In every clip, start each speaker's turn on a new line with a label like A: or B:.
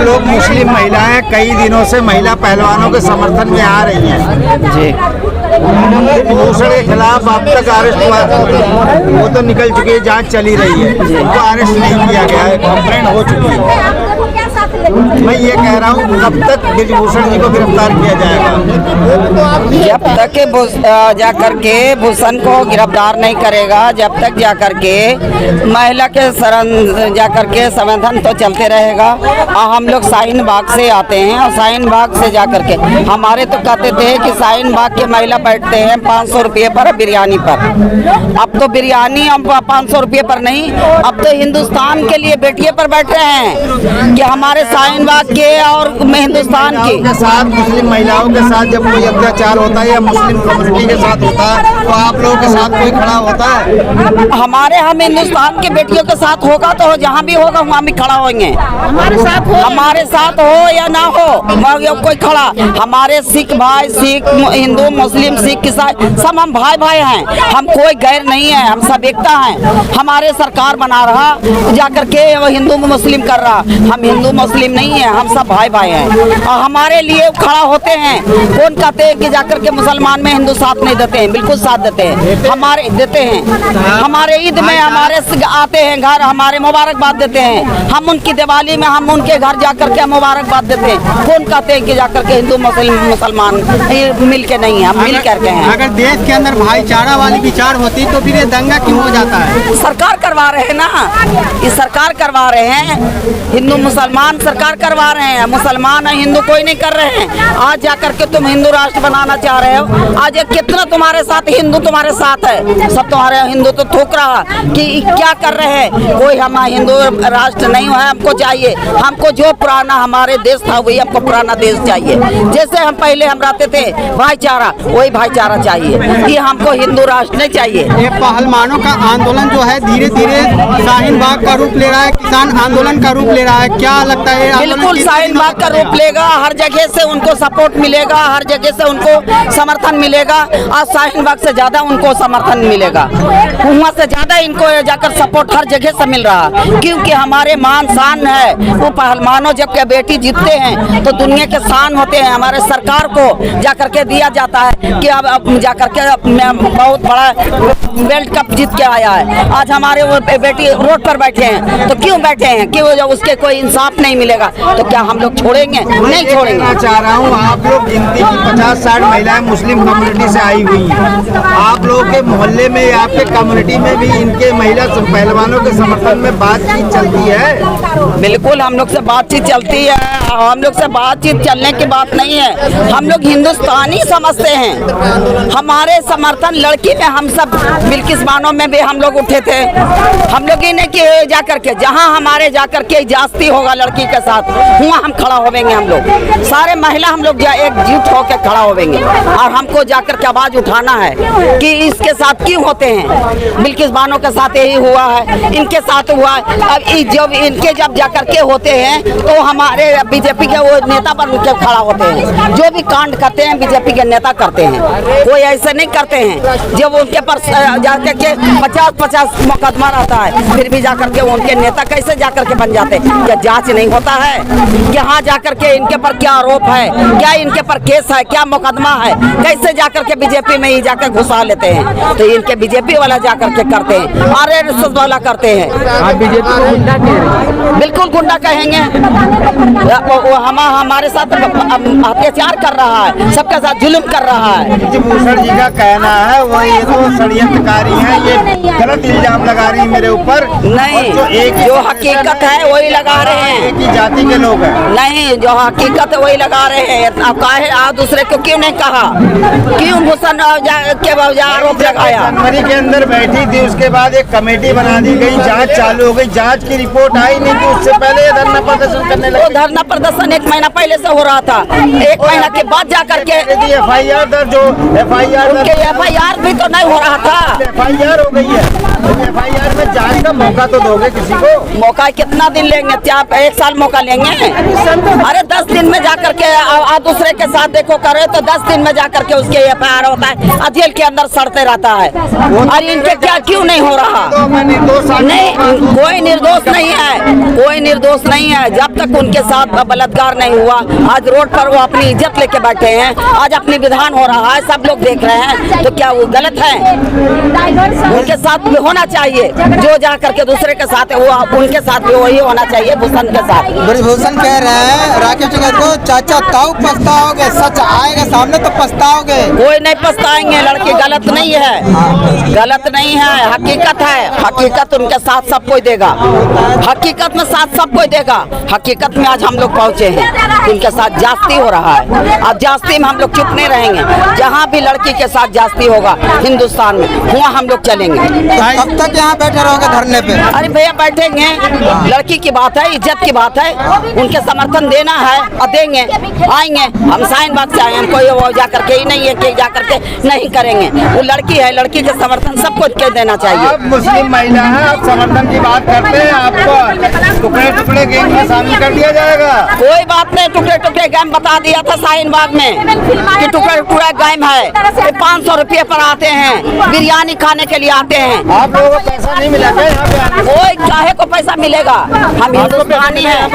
A: लोग मुस्लिम महिलाएं कई दिनों से महिला पहलवानों के समर्थन में आ रही हैं
B: जी।
A: भूषण के खिलाफ अब तक अरेस्ट हुआ, वो तो निकल चुकी है, जांच चली रही है, उनको अरेस्ट नहीं किया गया है, कंप्लेंट हो चुकी है। मैं ये कह रहा हूँ कब तक ब्रिजभूषण जी को गिरफ्तार किया जाएगा?
B: जब तक जा करके भूषण को गिरफ्तार नहीं करेगा, जब तक जा करके महिला के शरण जा करके संवर्धन तो चलते रहेगा। और हम लोग शाहीन बाग से आते हैं और शाहीन बाग से जा करके हमारे तो कहते थे कि शाहीन बाग के महिला बैठते हैं 500 रुपये पर बिरयानी पर। अब तो बिरयानी हम 500 रुपये पर नहीं, अब तो हिंदुस्तान के लिए बेटिए पर बैठ रहे हैं कि हमारे शाहीन बाग के और हिंदुस्तान के
A: साथ मुस्लिम महिलाओं के साथ जब कोई अत्याचार होता है या मुस्लिम कम्युनिटी के साथ होता है तो आप लोगों के साथ कोई खड़ा होता है?
B: हमारे हम हिंदुस्तान की बेटियों के साथ होगा तो जहाँ भी होगा वहाँ भी खड़ा होंगे। हमारे साथ हो या ना हो कोई खड़ा। हमारे सिख भाई, सिख हिंदू मुस्लिम सिख ईसाई सब हम भाई भाई हैं, हम कोई गैर नहीं है, हम सब एकता हैं। हमारे सरकार बना रहा जा करके वो हिंदू मुस्लिम कर रहा, हम हिंदू मुस्लिम नहीं है, हम सब भाई भाई हैं और हमारे लिए खड़ा होते हैं। कौन कहते हैं कि जाकर के मुसलमान में हिंदू साथ नहीं देते हैं? बिल्कुल साथ देते हैं, हमारे देते हैं। हमारे ईद में हमारे आते हैं घर, हमारे मुबारकबाद देते हैं। हम उनकी दिवाली में हम उनके घर जाकर के मुबारकबाद देते हैं। कौन कहते हैं कि जाकर के हिंदू मुसलमान मिल के नहीं है, हम मिल करके हैं।
C: अगर देश के अंदर भाईचारा वाली विचार होती तो फिर ये दंगा क्यों हो जाता है?
B: सरकार करवा रहे हैं ना, ये सरकार करवा रहे हैं। हिंदू मुसलमान सरकार करवा रहे हैं, मुसलमान और हिंदू कोई नहीं कर रहे हैं। आज जाकर के तुम हिंदू राष्ट्र बनाना चाह रहे हो, आज ये कितना तुम्हारे साथ हिंदू तुम्हारे साथ है, सब तुम्हारे हिंदू तो थूक रहा कि क्या कर रहे हैं। कोई हम हिंदू राष्ट्र नहीं है, हमको चाहिए, हमको जो पुराना हमारे देश था वही हमको पुराना देश चाहिए। जैसे हम पहले हम रहते थे भाईचारा, वही भाईचारा चाहिए। ये हमको हिंदू राष्ट्र नहीं चाहिए।
C: ये पहलवानों का आंदोलन जो है धीरे धीरे शाहीन बाग का रूप ले रहा है, किसान आंदोलन का रूप ले रहा है, क्या लगता है?
B: बिल्कुल शाहीन बाग का रूप लेगा, हर जगह से उनको सपोर्ट मिलेगा, हर जगह से उनको समर्थन मिलेगा और शाहीन बाग से ज्यादा उनको समर्थन मिलेगा, वहाँ से ज्यादा इनको जाकर सपोर्ट हर जगह से मिल रहा, क्योंकि हमारे मान शान है। वो पहलवानों जब के बेटी जीतते हैं तो दुनिया के शान होते हैं। हमारे सरकार को जाकर के दिया जाता है कि अब जाकर के बहुत बड़ा वर्ल्ड कप जीत के आया है। आज हमारे वो बेटी रोड पर बैठे हैं तो क्यों बैठे हैं कि वो जब उसके कोई इंसाफ नहीं मिलेगा तो क्या हम लोग छोड़ेंगे? नहीं छोड़ेंगे।
A: चाह रहा हूँ आप लोग गिनती की 50-60 महिलाएं मुस्लिम कम्युनिटी से आई हुई हैं, आप लोगों के मोहल्ले में या आपके कम्युनिटी में भी इनके महिला पहलवानों के समर्थन में बातचीत चलती है?
B: बिल्कुल हम लोग से बातचीत चलती है। हम लोग से बातचीत चलने की बात नहीं है, हम लोग हिंदुस्तानी समझते हैं। हमारे समर्थन लड़की में हम सब बिल्किस बानो में भी हम लोग उठे थे। हम लोग इन्हें कि जाकर के जहाँ हमारे जाकर के जास्ती होगा लड़की के साथ वहाँ हम खड़ा होवेंगे। हम लोग सारे महिला हम लोग एकजुट होकर खड़ा होवेंगे और हमको जाकर के आवाज उठाना है कि इसके साथ क्यों होते हैं। बिल्किस बानो के साथ यही हुआ है, इनके साथ हुआ है। अब जब इनके जब जाकर के होते हैं तो हमारे बीजेपी के वो नेता पर उनके खड़ा होते हैं। जो भी कांड करते हैं बीजेपी के नेता करते हैं, कोई ऐसे नहीं करते हैं। जब उनके पर जाकर के 50-50 मुकदमा रहता है फिर भी जाकर के उनके नेता कैसे जाकर के बन जाते हैं? क्या जांच नहीं होता है? यहाँ जाकर के इनके पर क्या आरोप है, क्या इनके पर केस है, क्या मुकदमा है? कैसे जाकर के बीजेपी में ही जाकर घुसा लेते हैं? तो इनके बीजेपी वाला जाकर के करते हैं, आरएसएस वाला करते हैं।
C: बीजेपी को गुंडा कह रहे हैं?
B: बिल्कुल गुंडा कहेंगे। वो हमारे साथ अत्याचार कर रहा है, सबके साथ जुल्म कर रहा है।
A: ब्रिजभूषण जी का कहना है वो ये तो षड्यंत्रकारी है, ये गलत इल्जाम लगा रही है मेरे ऊपर।
B: नहीं, जो हकीकत है वही लगा रहे हैं।
A: एक ही जाति के लोग हैं।
B: नहीं, जो हकीकत है वही लगा रहे हैं। अब काहे आप दूसरे को क्यों नहीं कहा? क्यों भूषण के आरोप लगाया?
A: जनवरी के अंदर बैठी थी, उसके बाद एक कमेटी बना दी गई, जांच चालू हो गई, जांच की रिपोर्ट आई नहीं थी, उससे पहले ये धरना प्रदर्शन करने लगे।
B: धरना प्रदर्शन 1 महीना पहले से हो रहा था, 1 महीना के बाद जाकर के
A: FIR दर्ज हो,
B: FIR भी तो नहीं हो रहा था।
A: FIR हो गई है, FIR में जांच का मौका तो दोगे किसी को?
B: मौका कितना दिन लेंगे? 1 साल साल मौका लेंगे? अरे 10 दिन में जाकर के दूसरे के साथ देखो करे तो 10 दिन में जाकर के उसके FIR होता है, जेल के अंदर सड़ते रहता है। और इनके क्या क्यों नहीं हो रहा? नहीं, कोई निर्दोष नहीं है, कोई निर्दोष नहीं है। जब तक उनके साथ बलात्कार नहीं हुआ, आज रोड पर वो अपनी इज्जत लेके बैठे हैं, आज अपनी विधान हो रहा है, सब लोग देख रहे हैं, तो क्या वो गलत है? उनके साथ भी होना चाहिए, जो जा करके दूसरे के साथ है वो उनके साथ भी वही होना चाहिए, भूषण के साथ।
C: ब्रजभूषण कह रहे हैं राकेश टिकैत को, चाचा ताऊ पछताओगे, सच आएगा सामने तो पछताओगे।
B: कोई नहीं पछताएंगे, लड़की गलत नहीं है, गलत नहीं है, हकीकत है, हकीकत उनके साथ सब कोई देगा, हकीकत में साथ सब कोई देगा। हकीकत में आज हम लोग पहुँचे हैं, उनके साथ जास्ती हो रहा है, अब जास्ती में हम लोग चुप नहीं रहेंगे। जहाँ भी लड़की के साथ जास्ती होगा हिंदुस्तान में, वहाँ हम लोग चलेंगे।
C: कब तक यहाँ बैठे रहोगे धरने पे?
B: अरे भैया बैठेंगे, लड़की की बात है, इज्जत की बात है, उनके समर्थन देना है और देंगे, आएंगे। हम शाहीन बाग से आए हैं, कोई वो जा करके ही नहीं है कि जा करके नहीं करेंगे। वो लड़की है, लड़की के समर्थन सबको के देना चाहिए।
A: आप मुस्लिम महिला हैं, आप समर्थन की बात करते हैं, आपको टुकड़े टुकड़े गैंग में शामिल कर दिया जाएगा?
B: कोई बात नहीं, टुकड़े टुकड़े गैम बता दिया था शाहीन बाग में कि टुकड़े टुकड़े गैम है, 500 रुपये पर आते हैं, बिरयानी खाने के लिए आते हैं।
A: आप लोगों को पैसा नहीं मिला क्या यहाँ पे आने?
B: कोई चाहे को पैसा मिलेगा, हम हिंदुस्तानी हैं, यहाँ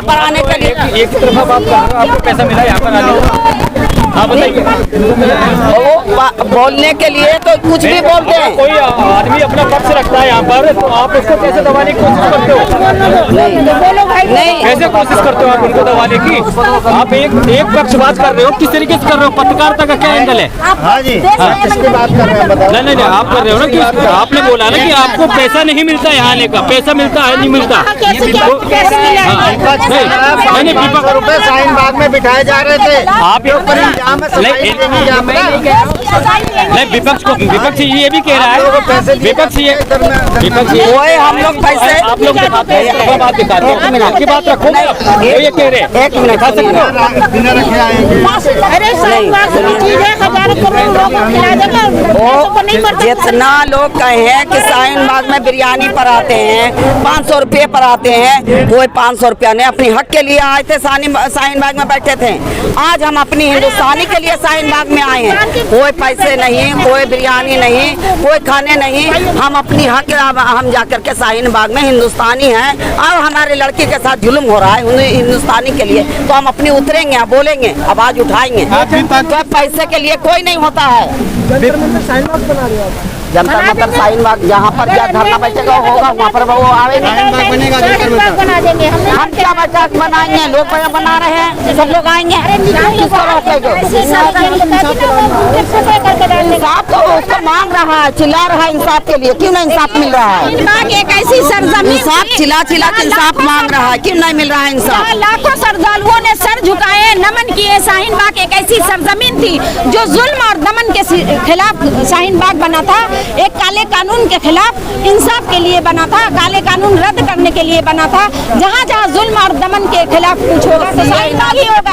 B: पर आने के लिए।
D: एक तरफा बात कर रहे हो, आपको पैसा मिला यहाँ पर आने का? आप बताइए।
B: वो बोलने के लिए तो कुछ भी बोलते हैं।
D: कोई आदमी अपना पक्ष रखता है यहाँ पर, तो आप उसको कैसे दबाने की कोशिश करते हो?
B: नहीं,
D: कैसे कोशिश करते हो आप उनको दबाने की? आप एक पक्ष बात कर रहे हो, किस तरीके से कर रहे हो? पत्रकारिता का क्या एंगल है?
A: हाँ जी, किसकी बात कर रहे हैं बताओ?
D: नहीं, आप कर रहे हो ना कि आपने बोला ना कि आपको पैसा नहीं मिलता यहाँ आने का, पैसा मिलता है नहीं मिलता?
A: नहीं, 500 रुपए शाहीन बाग में बिठाए जा रहे थे,
D: आप नहीं, विपक्ष ये भी कह रहा है, विपक्ष ये
B: कोई हम लोग पैसे
D: आप लोग दिखाते हैं, बात दिखाते हैं, आपकी बात रखो ना, ये कह रहे हैं।
B: 1 मिनट,
A: बिना रखे आएंगे।
B: जितना लोग कहे कि शाहीन बाग में बिरयानी पर आते हैं, 500 रुपये पर आते हैं, कोई 500 रुपया नहीं, अपनी हक के लिए आए थे, शाहीन बाग में बैठे थे। आज हम अपनी हिंदुस्तानी के लिए शाहीन बाग में आए हैं, कोई पैसे नहीं, कोई बिरयानी नहीं, कोई खाने नहीं, हम अपनी हक हम जाकर के शाहीन बाग में हिंदुस्तानी हैं। और हमारे लड़की के साथ जुल्म हो रहा है हिंदुस्तानी के लिए, तो हम अपनी उतरेंगे, बोलेंगे, आवाज उठाएंगे। तो पैसे के लिए कोई नहीं होता है। जनता मतलब शाहीन बाग जहाँ पर क्या धरना बैठेगा होगा, वहाँ पर वो आएंगे। हम क्या बैठक बनाएंगे, लोग बना रहे हैं, सब लोग आएंगे, इंसाफ तो उसको मांग रहा है, चिल्ला रहा है इंसाफ के लिए, क्यों नहीं इंसाफ मिल रहा है?
E: एक ऐसी सरजमीन,
B: इंसाफ चिल्ला चिल्ला के इंसाफ मांग रहा है, क्यों नहीं मिल रहा है इंसाफ?
E: लाखों श्रद्धालुओं ने सर झुकाए, नमन किए। शाहीन बाग एक ऐसी सरजमीन थी जो जुल्म और दमन के खिलाफ शाहीन बाग बना था, एक काले कानून के खिलाफ इंसाफ के लिए बना था, काले कानून रद्द करने के लिए बना था। जहाँ जहाँ जुल्म और दमन के खिलाफ कुछ होगा तो शाहीन बाग ही होगा।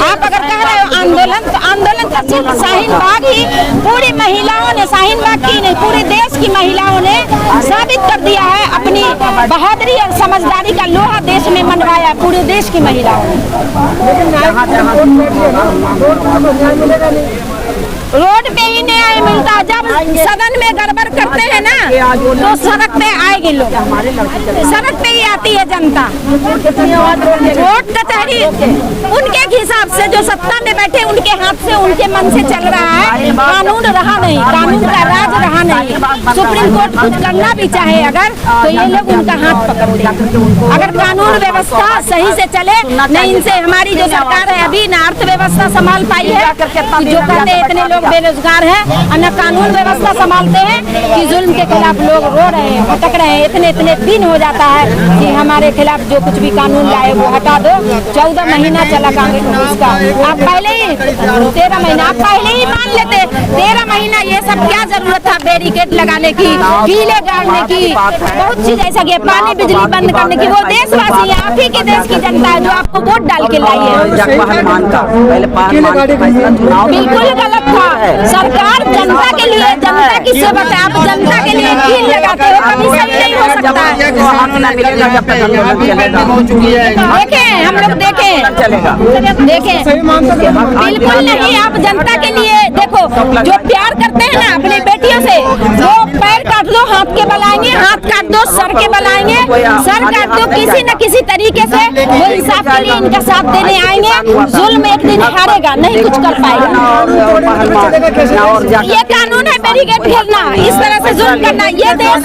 E: आप अगर कह रहे हो आंदोलन, तो आंदोलन का सिर्फ शाहीन बाग ही, पूरी महिलाओं ने, शाहीन बाग की नहीं, पूरे देश की महिलाओं ने साबित कर दिया है, अपनी बहादुरी और समझदारी का लोहा देश में मनवाया, पूरे देश की महिलाओं ने। रोड पे ही न्याय मिलता, जब सदन में गड़बड़ करते हैं ना तो सड़क पे आएगी लोग, सड़क पे ही आती है जनता। वोट कचहरी उनके हिसाब से जो सत्ता में बैठे, उनके हाथ से, उनके मन से चल रहा है, कानून रहा नहीं, कानून का राज रहा नहीं। सुप्रीम कोर्ट कुछ करना भी चाहे अगर, तो ये लोग उनका हाथ पकड़ते हैं। अगर कानून व्यवस्था सही से चले, नहीं इनसे हमारी जो सरकार है अभी ना अर्थव्यवस्था संभाल पाई है, जो कहते हैं इतने लोग बेरोजगार हैं और न कानून व्यवस्था संभालते हैं कि जुल्म के खिलाफ लोग रो रहे हैं, भटक रहे हैं। इतने इतने दिन हो जाता है कि हमारे खिलाफ जो कुछ भी कानून लाए वो हटा दो। 14 महीना चला कांग्रेस का, आप पहले ही 13 महीना आप पहले ही मान लेते। 13 महीना ये सब क्या जरूरत था बैरिकेड लगाने की, कीले गाड़ने की, बहुत चीज ऐसा किया, पानी बिजली बंद करने की। वो देशवासी है, आप ही के देश की जनता है जो आपको वोट डाल के लाई है। बिल्कुल गलत था। सरकार जनता के लिए, जनता की सेवा है। आप जनता के लिए कील लगाते हो, कभी सही नहीं हो सकता है। देखें, हम लोग देखें, बिल्कुल नहीं। आप जनता के लिए देखो, जो प्यार करते हैं ना अपनी बेटियों से, वो पैर काट दो हाथ के बल आएंगे, हाथ काट दो सर के बल आएंगे, सर काट दो किसी न किसी तरीके से वो इंसाफ के लिए इनका साथ देने आएंगे। जुल्म एक दिन हारेगा, नहीं कुछ कर पाएगा। ये कानून है बैरिकेड खेलना, इस तरह से जुल्म करना। ये देश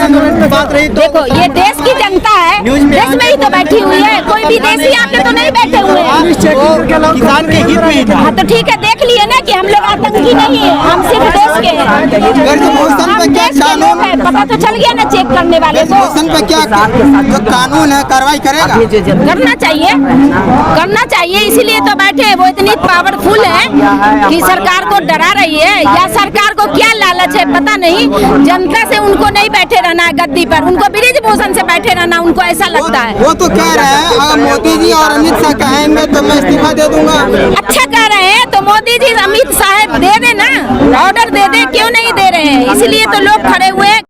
E: देखो, ये देश की जनता है, देश में ही तो बैठी हुई है, कोई विदेशी आके तो नहीं बैठे हुए हैं।
C: किसान के हित में था।
E: हाँ तो ठीक है, देख लिए ना कि हम लोग आतंकी नहीं है, हम सिर्फ देश के हैं।
C: मौसम पे क्या कानून
E: है, पता तो चल गया ना चेक करने वाले को।
C: मौसम पे क्या जो कानून है कार्रवाई करेगा?
E: करना चाहिए, करना चाहिए, इसीलिए तो बैठे। वो इतनी पावरफुल है कि सरकार को डरा रही है, या सरकार को क्या लालच है पता नहीं। जनता से उनको नहीं बैठे रहना है गद्दी पर, उनको ब्रिजभूषण से बैठे रहना उनको ऐसा लगता है।
C: वो तो कह रहे हैं अगर मोदी जी और अमित शाह कहेंगे तो मैं इस्तीफा दे दूंगा।
E: अच्छा कह रहे हैं तो मोदी जी अमित शाह दे देना, ऑर्डर दे दे, क्यों नहीं दे रहे हैं? इसलिए तो लोग खड़े हुए हैं